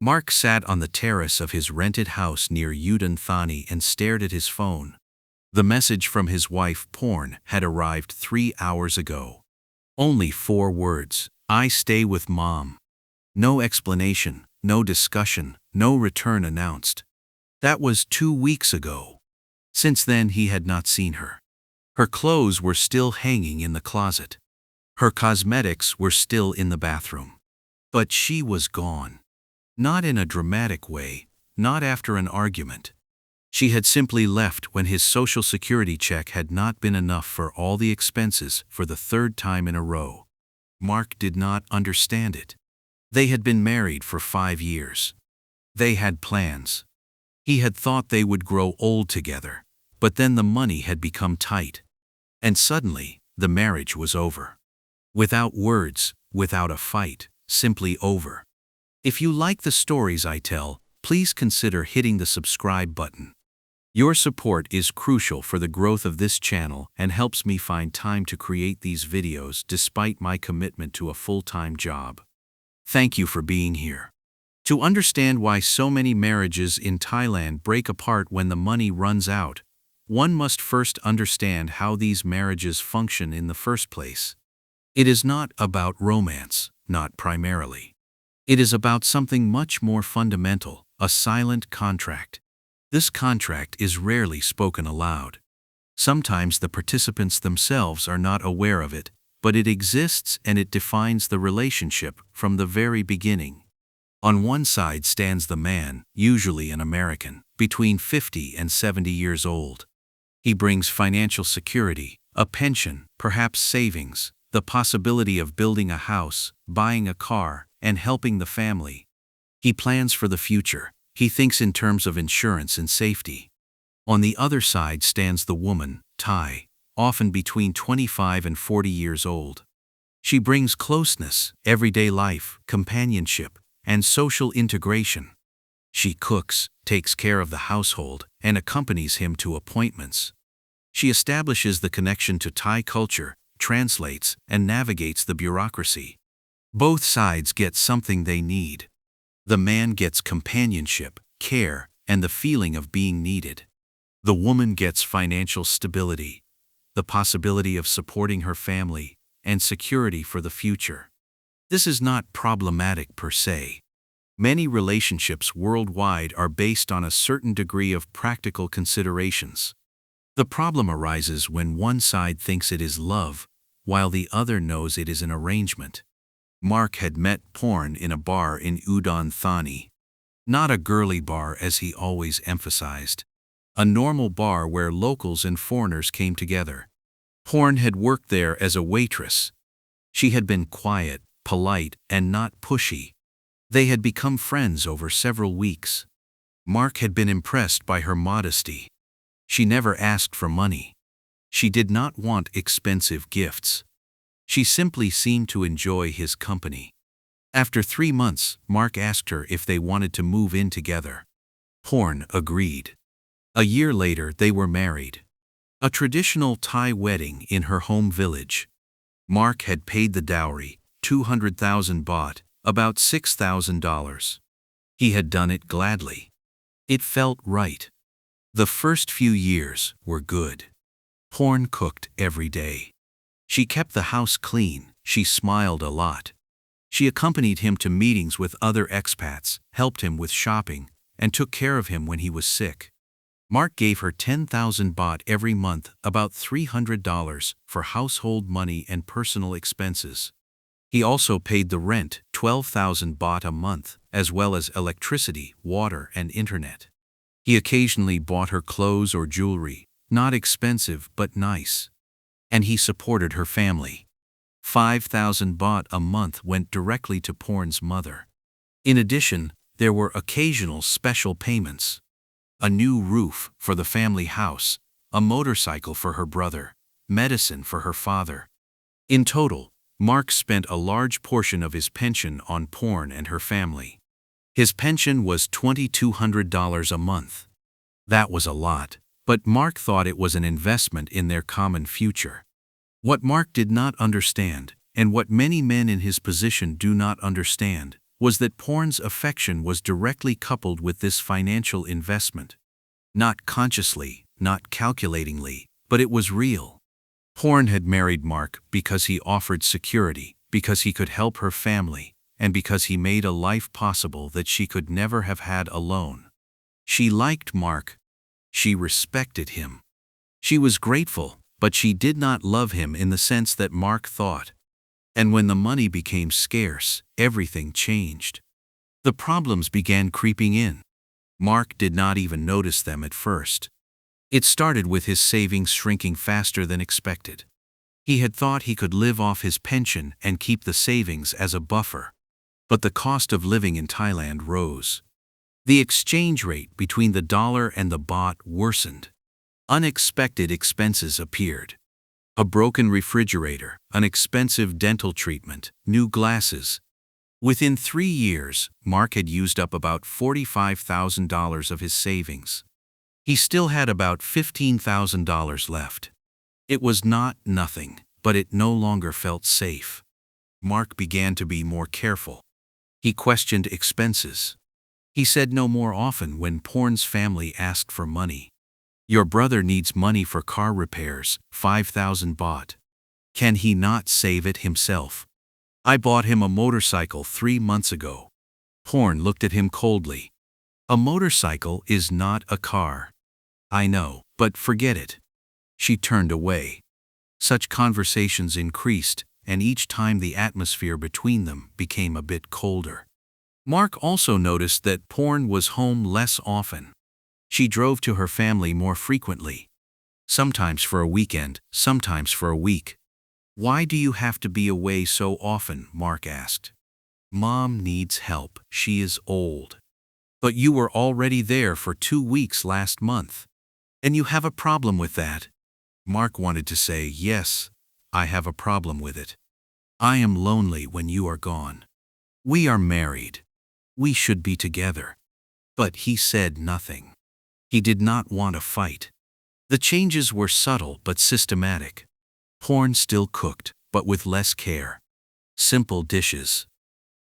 Mark sat on the terrace of his rented house near Udon Thani and stared at his phone. The message from his wife, Porn, had arrived 3 hours ago. Only 4 words: "I stay with Mom." No explanation, no discussion, no return announced. That was 2 weeks ago. Since then he had not seen her. Her clothes were still hanging in the closet. Her cosmetics were still in the bathroom. But she was gone. Not in a dramatic way, not after an argument. She had simply left when his Social Security check had not been enough for all the expenses for the 3rd time in a row. Mark did not understand it. They had been married for 5 years. They had plans. He had thought they would grow old together, but then the money had become tight. And suddenly, the marriage was over. Without words, without a fight, simply over. If you like the stories I tell, please consider hitting the subscribe button. Your support is crucial for the growth of this channel and helps me find time to create these videos despite my commitment to a full-time job. Thank you for being here. To understand why so many marriages in Thailand break apart when the money runs out, one must first understand how these marriages function in the first place. It is not about romance, not primarily. It is about something much more fundamental, a silent contract. This contract is rarely spoken aloud. Sometimes the participants themselves are not aware of it, but it exists and it defines the relationship from the very beginning. On one side stands the man, usually an American, between 50 and 70 years old. He brings financial security, a pension, perhaps savings, the possibility of building a house, buying a car, and helping the family. He plans for the future. He thinks in terms of insurance and safety. On the other side stands the woman, Thai, often between 25 and 40 years old. She brings closeness, everyday life, companionship, and social integration. She cooks, takes care of the household, and accompanies him to appointments. She establishes the connection to Thai culture, translates, and navigates the bureaucracy. Both sides get something they need. The man gets companionship, care, and the feeling of being needed. The woman gets financial stability, the possibility of supporting her family, and security for the future. This is not problematic per se. Many relationships worldwide are based on a certain degree of practical considerations. The problem arises when one side thinks it is love, while the other knows it is an arrangement. Mark had met Porn in a bar in Udon Thani. Not a girly bar as he always emphasized. A normal bar where locals and foreigners came together. Porn had worked there as a waitress. She had been quiet, polite, and not pushy. They had become friends over several weeks. Mark had been impressed by her modesty. She never asked for money. She did not want expensive gifts. She simply seemed to enjoy his company. After 3 months, Mark asked her if they wanted to move in together. Porn agreed. A year later, they were married. A traditional Thai wedding in her home village. Mark had paid the dowry, 200,000 baht, about $6,000. He had done it gladly. It felt right. The first few years were good. Porn cooked every day. She kept the house clean, she smiled a lot. She accompanied him to meetings with other expats, helped him with shopping, and took care of him when he was sick. Mark gave her 10,000 baht every month, about $300, for household money and personal expenses. He also paid the rent, 12,000 baht a month, as well as electricity, water, and internet. He occasionally bought her clothes or jewelry, not expensive but nice. And he supported her family. 5,000 baht a month went directly to Porn's mother. In addition, there were occasional special payments. A new roof for the family house, a motorcycle for her brother, medicine for her father. In total, Mark spent a large portion of his pension on Porn and her family. His pension was $2,200 a month. That was a lot, but Mark thought it was an investment in their common future. What Mark did not understand, and what many men in his position do not understand, was that Porn's affection was directly coupled with this financial investment. Not consciously, not calculatingly, but it was real. Porn had married Mark because he offered security, because he could help her family, and because he made a life possible that she could never have had alone. She liked Mark. She respected him. She was grateful, but she did not love him in the sense that Mark thought. And when the money became scarce, everything changed. The problems began creeping in. Mark did not even notice them at first. It started with his savings shrinking faster than expected. He had thought he could live off his pension and keep the savings as a buffer. But the cost of living in Thailand rose. The exchange rate between the dollar and the baht worsened. Unexpected expenses appeared. A broken refrigerator, an expensive dental treatment, new glasses. Within 3 years, Mark had used up about $45,000 of his savings. He still had about $15,000 left. It was not nothing, but it no longer felt safe. Mark began to be more careful. He questioned expenses. He said no more often when Porn's family asked for money. Your brother needs money for car repairs, 5,000 baht. Can he not save it himself? I bought him a motorcycle 3 months ago. Porn looked at him coldly. A motorcycle is not a car. I know, but forget it. She turned away. Such conversations increased, and each time the atmosphere between them became a bit colder. Mark also noticed that Porn was home less often. She drove to her family more frequently. Sometimes for a weekend, sometimes for a week. Why do you have to be away so often? Mark asked. Mom needs help, she is old. But you were already there for 2 weeks last month. And you have a problem with that? Mark wanted to say, yes, I have a problem with it. I am lonely when you are gone. We are married. We should be together. But he said nothing. He did not want to fight. The changes were subtle but systematic. Porn still cooked, but with less care. Simple dishes.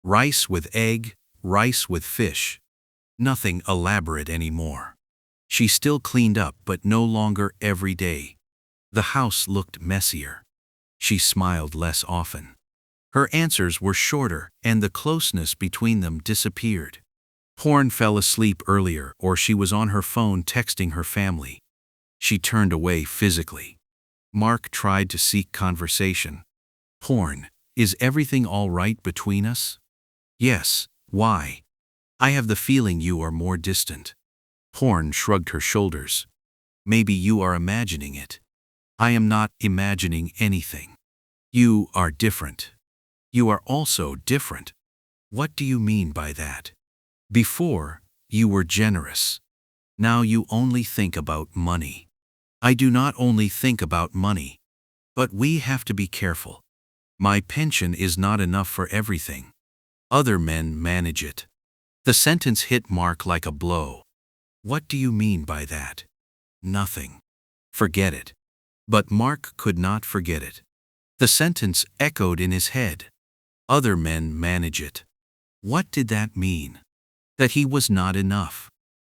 Rice with egg, rice with fish. Nothing elaborate anymore. She still cleaned up, but no longer every day. The house looked messier. She smiled less often. Her answers were shorter, and the closeness between them disappeared. Porn fell asleep earlier, or she was on her phone texting her family. She turned away physically. Mark tried to seek conversation. Porn, is everything all right between us? Yes, why? I have the feeling you are more distant. Porn shrugged her shoulders. Maybe you are imagining it. I am not imagining anything. You are different. You are also different. What do you mean by that? Before, you were generous. Now you only think about money. I do not only think about money. But we have to be careful. My pension is not enough for everything. Other men manage it. The sentence hit Mark like a blow. What do you mean by that? Nothing. Forget it. But Mark could not forget it. The sentence echoed in his head. Other men manage it. What did that mean? That he was not enough.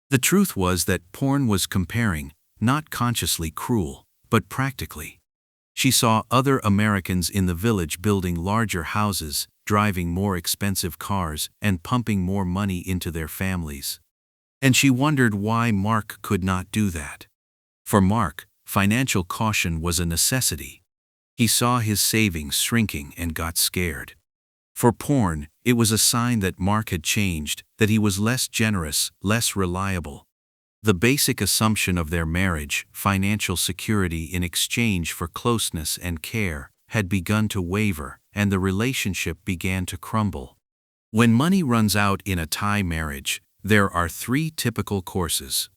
The truth was that Porn was comparing, not consciously cruel, but practically. She saw other Americans in the village building larger houses, driving more expensive cars, and pumping more money into their families. And she wondered why Mark could not do that. For Mark, financial caution was a necessity. He saw his savings shrinking and got scared. For Porn, it was a sign that Mark had changed, that he was less generous, less reliable. The basic assumption of their marriage, financial security in exchange for closeness and care, had begun to waver, and the relationship began to crumble. When money runs out in a Thai marriage, there are 3 typical courses.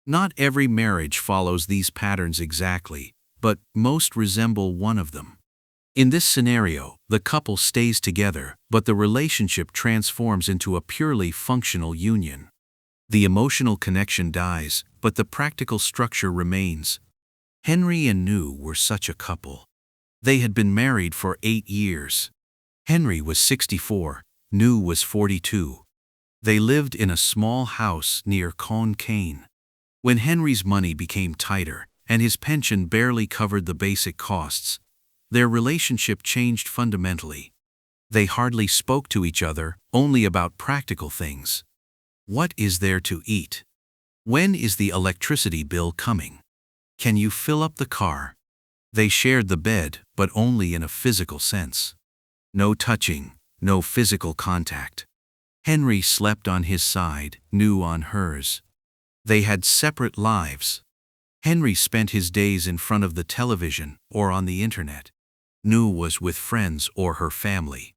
Not every marriage follows these patterns exactly, but most resemble one of them. In this scenario, the couple stays together, but the relationship transforms into a purely functional union. The emotional connection dies, but the practical structure remains. Henry and Nu were such a couple. They had been married for 8 years. Henry was 64, Nu was 42. They lived in a small house near Khon Kaen. When Henry's money became tighter and his pension barely covered the basic costs, their relationship changed fundamentally. They hardly spoke to each other, only about practical things. What is there to eat? When is the electricity bill coming? Can you fill up the car? They shared the bed, but only in a physical sense. No touching, no physical contact. Henry slept on his side, Nu on hers. They had separate lives. Henry spent his days in front of the television or on the internet. Nu was with friends or her family.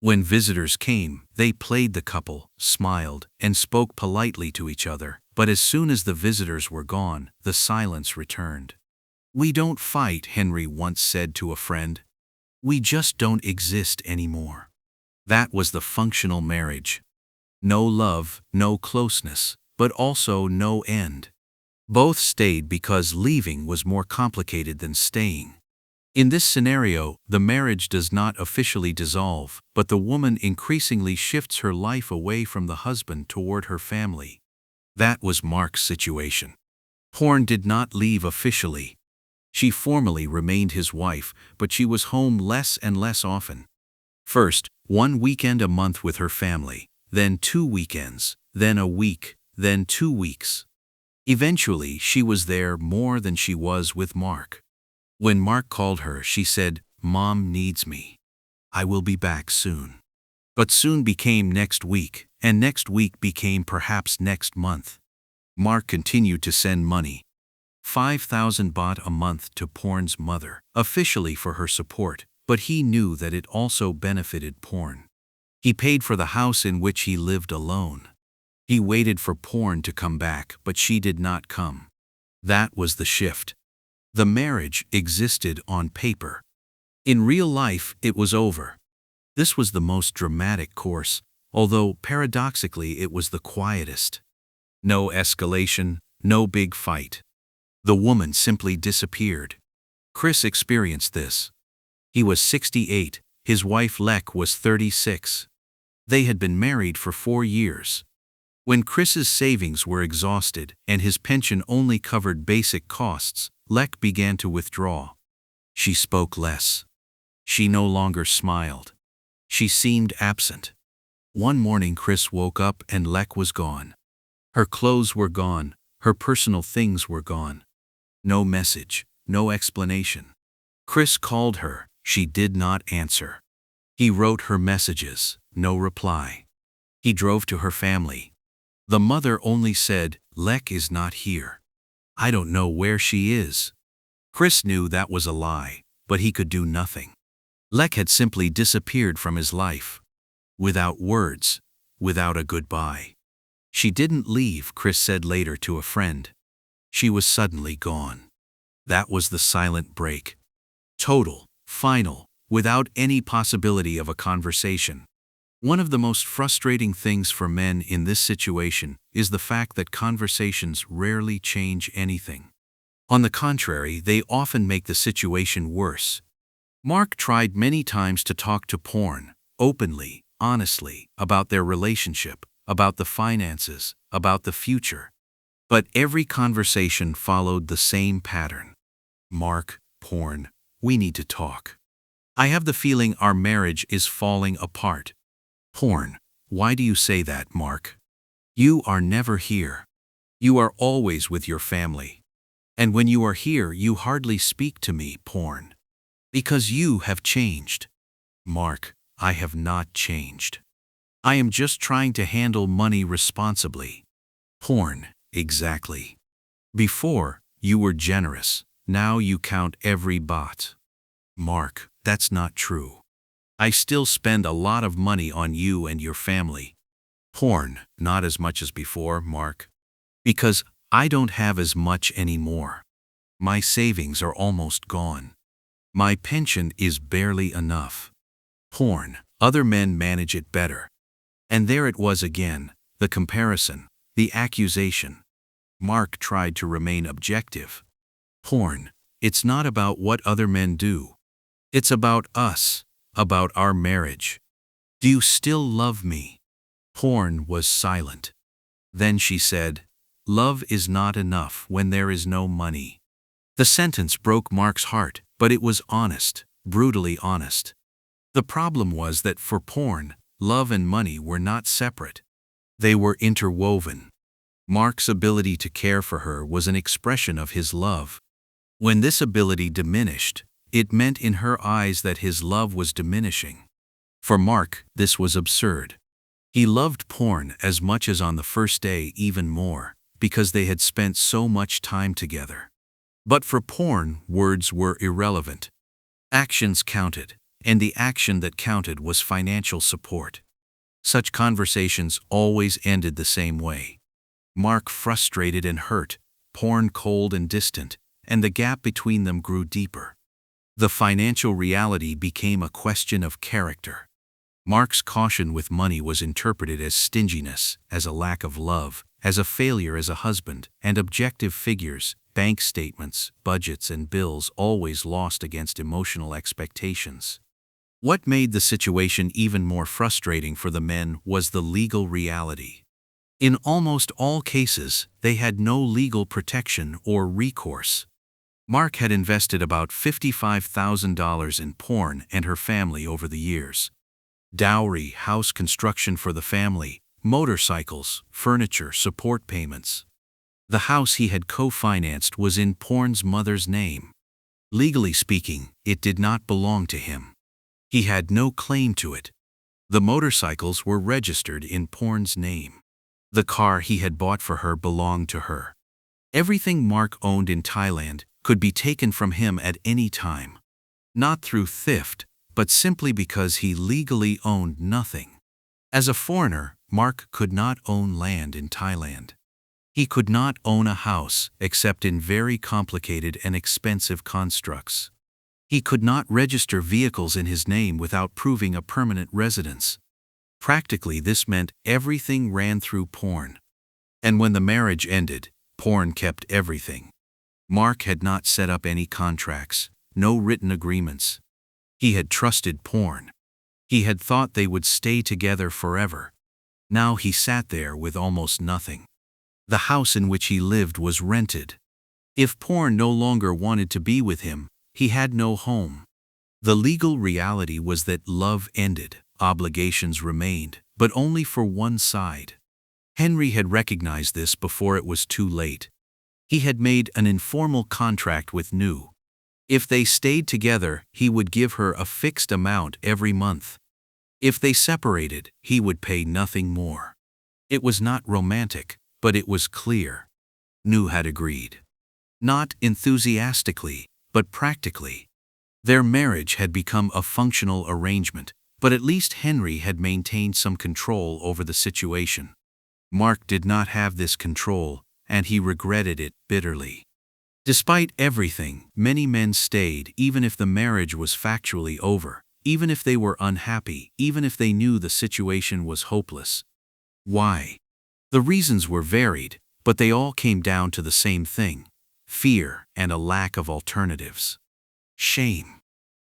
When visitors came, they played the couple, smiled, and spoke politely to each other, but as soon as the visitors were gone, the silence returned. "We don't fight," Henry once said to a friend. "We just don't exist anymore." That was the functional marriage. No love, no closeness, but also no end. Both stayed because leaving was more complicated than staying. In this scenario, the marriage does not officially dissolve, but the woman increasingly shifts her life away from the husband toward her family. That was Mark's situation. Porn did not leave officially. She formally remained his wife, but she was home less and less often. First, 1 weekend a month with her family, then 2 weekends, then a week, then 2 weeks. Eventually, she was there more than she was with Mark. When Mark called her, she said, "Mom needs me. I will be back soon." But soon became next week, and next week became perhaps next month. Mark continued to send money, 5,000 baht a month to Porn's mother, officially for her support, but he knew that it also benefited Porn. He paid for the house in which he lived alone. He waited for Porn to come back, but she did not come. That was the shift. The marriage existed on paper. In real life, it was over. This was the most dramatic course, although paradoxically it was the quietest. No escalation, no big fight. The woman simply disappeared. Chris experienced this. He was 68, his wife Lek was 36. They had been married for 4 years. When Chris's savings were exhausted and his pension only covered basic costs, Lek began to withdraw. She spoke less. She no longer smiled. She seemed absent. One morning Chris woke up and Lek was gone. Her clothes were gone, her personal things were gone. No message, no explanation. Chris called her, she did not answer. He wrote her messages, no reply. He drove to her family. The mother only said, "Lek is not here. I don't know where she is." Chris knew that was a lie, but he could do nothing. Lek had simply disappeared from his life. Without words, without a goodbye. She didn't leave, Chris said later to a friend. She was suddenly gone. That was the silent break. Total, final, without any possibility of a conversation. One of the most frustrating things for men in this situation is the fact that conversations rarely change anything. On the contrary, they often make the situation worse. Mark tried many times to talk to Porn, openly, honestly, about their relationship, about the finances, about the future. But every conversation followed the same pattern. "Mark, Porn, we need to talk. I have the feeling our marriage is falling apart." "Porn, why do you say that, Mark? You are never here. You are always with your family. And when you are here, you hardly speak to me, Porn. Because you have changed." "Mark, I have not changed. I am just trying to handle money responsibly." "Porn, exactly. Before, you were generous. Now you count every baht." "Mark, that's not true. I still spend a lot of money on you and your family." "Porn, not as much as before, Mark. Because I don't have as much anymore. My savings are almost gone. My pension is barely enough." "Porn, other men manage it better." And there it was again, the comparison, the accusation. Mark tried to remain objective. "Porn, it's not about what other men do. It's about us. About our marriage. Do you still love me? Porn was silent. Then she said, "Love is not enough when there is no money." The sentence broke Mark's heart, but it was honest, brutally honest. The problem was that for porn, love and money were not separate. They were interwoven. Mark's ability to care for her was an expression of his love. When this ability diminished, it meant in her eyes that his love was diminishing. For Mark, this was absurd. He loved porn as much as on the first day, even more, because they had spent so much time together. But for porn, words were irrelevant. Actions counted, and the action that counted was financial support. Such conversations always ended the same way. Mark frustrated and hurt, porn cold and distant, and the gap between them grew deeper. The financial reality became a question of character. Mark's caution with money was interpreted as stinginess, as a lack of love, as a failure as a husband, and objective figures, bank statements, budgets, and bills always lost against emotional expectations. What made the situation even more frustrating for the men was the legal reality. In almost all cases, they had no legal protection or recourse. Mark had invested about $55,000 in porn and her family over the years. Dowry, house construction for the family, motorcycles, furniture, support payments. The house he had co-financed was in porn's mother's name. Legally speaking, it did not belong to him. He had no claim to it. The motorcycles were registered in porn's name. The car he had bought for her belonged to her. Everything Mark owned in Thailand could be taken from him at any time. Not through theft, but simply because he legally owned nothing. As a foreigner, Mark could not own land in Thailand. He could not own a house except in very complicated and expensive constructs. He could not register vehicles in his name without proving a permanent residence. Practically, this meant everything ran through porn. And when the marriage ended, porn kept everything. Mark had not set up any contracts, no written agreements. He had trusted porn. He had thought they would stay together forever. Now he sat there with almost nothing. The house in which he lived was rented. If porn no longer wanted to be with him, he had no home. The legal reality was that love ended, obligations remained, but only for one side. Henry had recognized this before it was too late. He had made an informal contract with Nu. If they stayed together, he would give her a fixed amount every month. If they separated, he would pay nothing more. It was not romantic, but it was clear. Nu had agreed. Not enthusiastically, but practically. Their marriage had become a functional arrangement, but at least Henry had maintained some control over the situation. Mark did not have this control, and he regretted it bitterly. Despite everything, many men stayed even if the marriage was factually over, even if they were unhappy, even if they knew the situation was hopeless. Why? The reasons were varied, but they all came down to the same thing: fear and a lack of alternatives. Shame.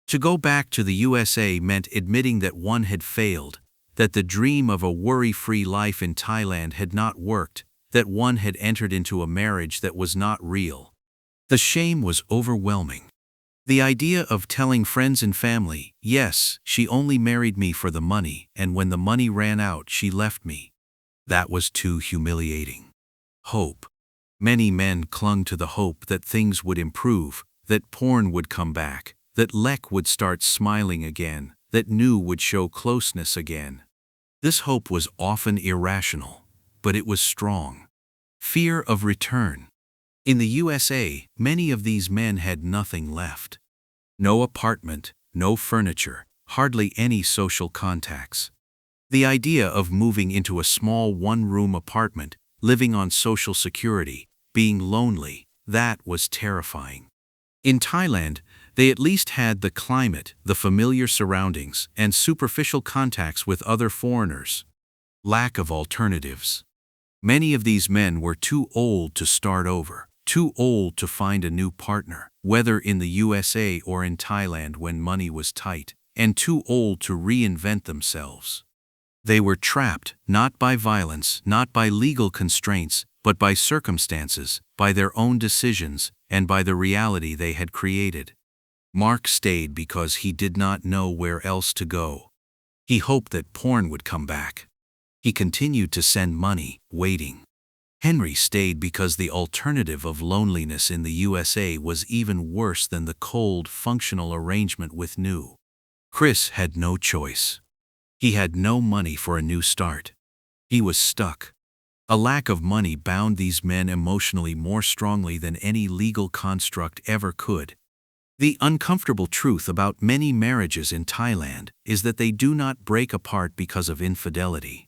To go back to the USA meant admitting that one had failed, that the dream of a worry-free life in Thailand had not worked, that one had entered into a marriage that was not real. The shame was overwhelming. The idea of telling friends and family, yes, she only married me for the money, and when the money ran out, she left me. That was too humiliating. Hope. Many men clung to the hope that things would improve, that porn would come back, that Lek would start smiling again, that Nu would show closeness again. This hope was often irrational, but it was strong. Fear of return. In the USA, many of these men had nothing left. No apartment, no furniture, hardly any social contacts. The idea of moving into a small one-room apartment, living on Social Security, being lonely, that was terrifying. In Thailand, they at least had the climate, the familiar surroundings, and superficial contacts with other foreigners. Lack of alternatives. Many of these men were too old to start over, too old to find a new partner, whether in the USA or in Thailand when money was tight, and too old to reinvent themselves. They were trapped, not by violence, not by legal constraints, but by circumstances, by their own decisions, and by the reality they had created. Mark stayed because he did not know where else to go. He hoped that porn would come back. He continued to send money, waiting. Henry stayed because the alternative of loneliness in the USA was even worse than the cold, functional arrangement with New. Chris had no choice. He had no money for a new start. He was stuck. A lack of money bound these men emotionally more strongly than any legal construct ever could. The uncomfortable truth about many marriages in Thailand is that they do not break apart because of infidelity.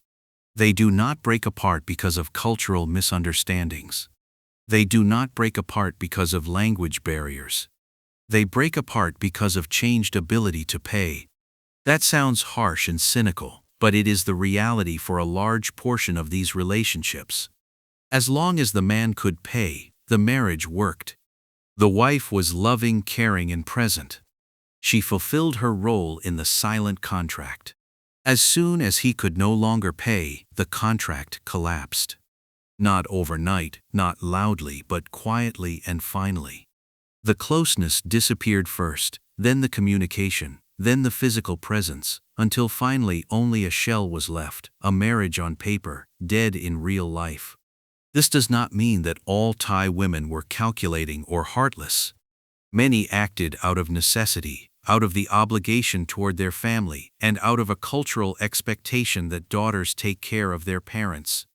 They do not break apart because of cultural misunderstandings. They do not break apart because of language barriers. They break apart because of changed ability to pay. That sounds harsh and cynical, but it is the reality for a large portion of these relationships. As long as the man could pay, the marriage worked. The wife was loving, caring, and present. She fulfilled her role in the silent contract. As soon as he could no longer pay, the contract collapsed. Not overnight, not loudly, but quietly and finally. The closeness disappeared first, then the communication, then the physical presence, until finally only a shell was left, a marriage on paper, dead in real life. This does not mean that all Thai women were calculating or heartless. Many acted out of necessity, out of the obligation toward their family, and out of a cultural expectation that daughters take care of their parents.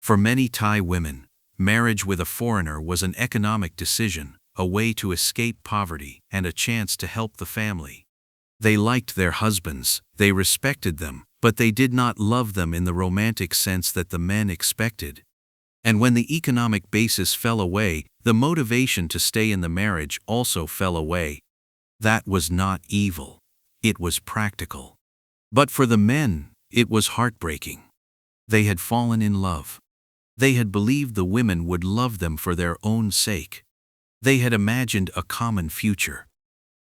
For many Thai women, marriage with a foreigner was an economic decision, a way to escape poverty, and a chance to help the family. They liked their husbands, they respected them, but they did not love them in the romantic sense that the men expected. And when the economic basis fell away, the motivation to stay in the marriage also fell away. That was not evil. It was practical. But for the men, it was heartbreaking. They had fallen in love. They had believed the women would love them for their own sake. They had imagined a common future.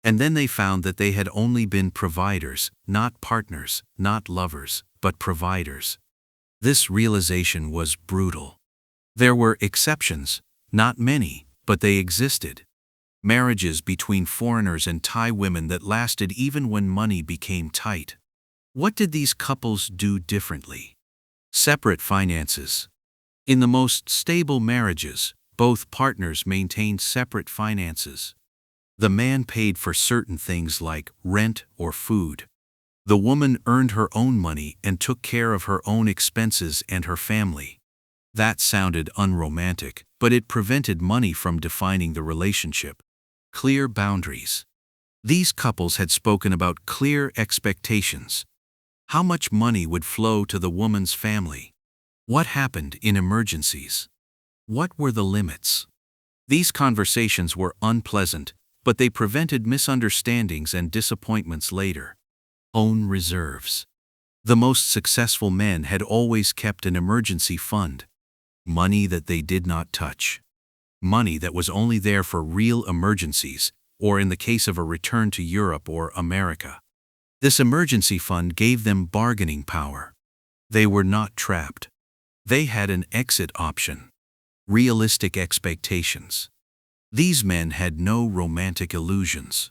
And then they found that they had only been providers, not partners, not lovers, but providers. This realization was brutal. There were exceptions, not many, but they existed. Marriages between foreigners and Thai women that lasted even when money became tight. What did these couples do differently? Separate finances. In the most stable marriages, both partners maintained separate finances. The man paid for certain things like rent or food. The woman earned her own money and took care of her own expenses and her family. That sounded unromantic, but it prevented money from defining the relationship. Clear boundaries. These couples had spoken about clear expectations. How much money would flow to the woman's family? What happened in emergencies? What were the limits? These conversations were unpleasant, but they prevented misunderstandings and disappointments later. Own reserves. The most successful men had always kept an emergency fund. Money that they did not touch. Money that was only there for real emergencies, or in the case of a return to Europe or America. This emergency fund gave them bargaining power. They were not trapped. They had an exit option. Realistic expectations. These men had no romantic illusions.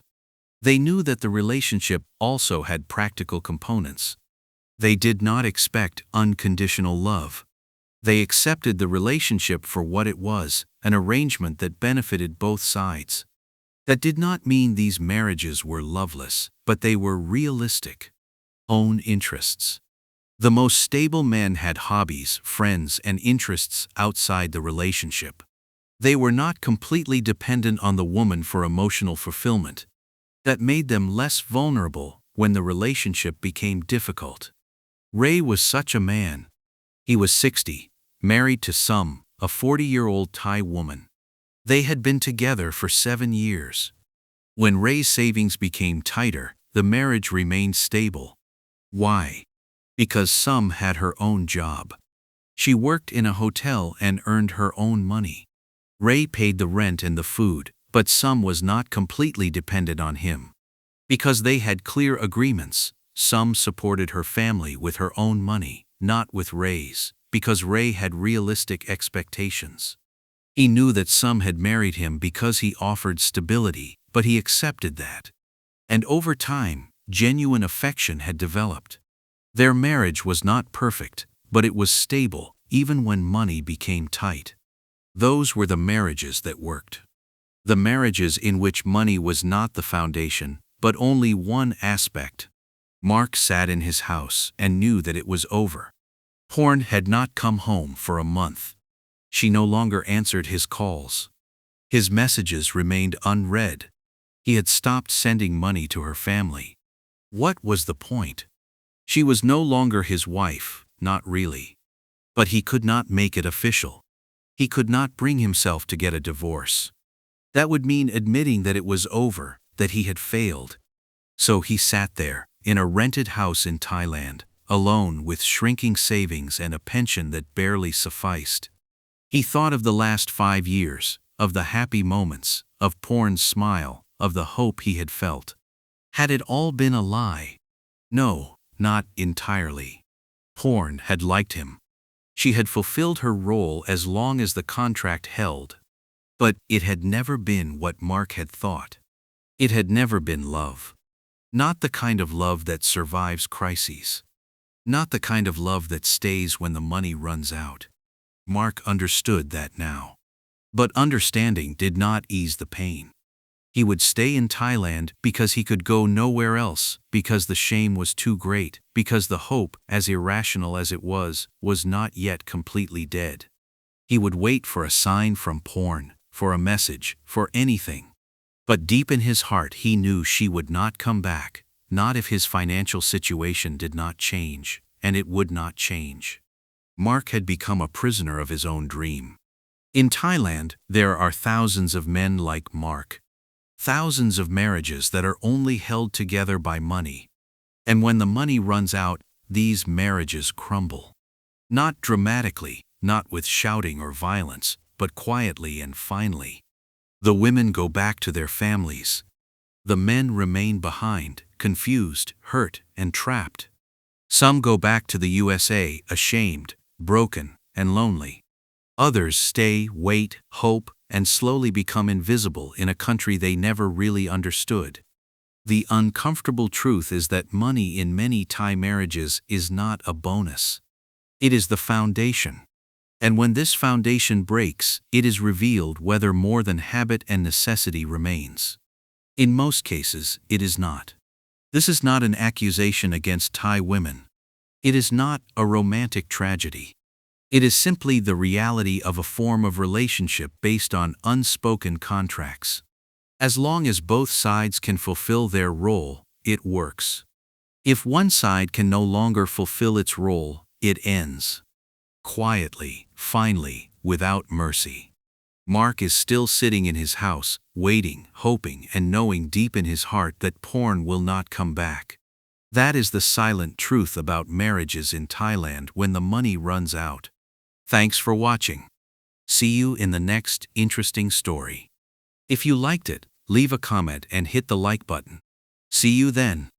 They knew that the relationship also had practical components. They did not expect unconditional love. They accepted the relationship for what it was, an arrangement that benefited both sides. That did not mean these marriages were loveless, but they were realistic. Own interests. The most stable men had hobbies, friends, and interests outside the relationship. They were not completely dependent on the woman for emotional fulfillment. That made them less vulnerable when the relationship became difficult. Ray was such a man. He was 60, married to Sum, a 40-year-old Thai woman. They had been together for 7 years. When Ray's savings became tighter, the marriage remained stable. Why? Because Sum had her own job. She worked in a hotel and earned her own money. Ray paid the rent and the food, but Sum was not completely dependent on him. Because they had clear agreements, Some supported her family with her own money, not with Ray's, because Ray had realistic expectations. He knew that some had married him because he offered stability, but he accepted that. And over time, genuine affection had developed. Their marriage was not perfect, but it was stable, even when money became tight. Those were the marriages that worked. The marriages in which money was not the foundation, but only one aspect. Mark sat in his house and knew that it was over. Porn had not come home for a month. She no longer answered his calls. His messages remained unread. He had stopped sending money to her family. What was the point? She was no longer his wife, not really. But he could not make it official. He could not bring himself to get a divorce. That would mean admitting that it was over, that he had failed. So he sat there, in a rented house in Thailand, alone with shrinking savings and a pension that barely sufficed. He thought of the last 5 years, of the happy moments, of Porn's smile, of the hope he had felt. Had it all been a lie? No, not entirely. Porn had liked him. She had fulfilled her role as long as the contract held. But it had never been what Mark had thought. It had never been love. Not the kind of love that survives crises. Not the kind of love that stays when the money runs out. Mark understood that now. But understanding did not ease the pain. He would stay in Thailand because he could go nowhere else, because the shame was too great, because the hope, as irrational as it was not yet completely dead. He would wait for a sign from Porn, for a message, for anything. But deep in his heart he knew she would not come back, not if his financial situation did not change, and it would not change. Mark had become a prisoner of his own dream. In Thailand, there are thousands of men like Mark. Thousands of marriages that are only held together by money. And when the money runs out, these marriages crumble. Not dramatically, not with shouting or violence, but quietly and finally. The women go back to their families. The men remain behind, confused, hurt, and trapped. Some go back to the USA, ashamed, broken, and lonely. Others stay, wait, hope, and slowly become invisible in a country they never really understood. The uncomfortable truth is that money in many Thai marriages is not a bonus. It is the foundation. And when this foundation breaks, it is revealed whether more than habit and necessity remains. In most cases, it is not. This is not an accusation against Thai women. It is not a romantic tragedy. It is simply the reality of a form of relationship based on unspoken contracts. As long as both sides can fulfill their role, it works. If one side can no longer fulfill its role, it ends. Quietly, finally, without mercy. Mark is still sitting in his house, waiting, hoping, and knowing deep in his heart that Porn will not come back. That is the silent truth about marriages in Thailand when the money runs out. Thanks for watching. See you in the next interesting story. If you liked it, leave a comment and hit the like button. See you then.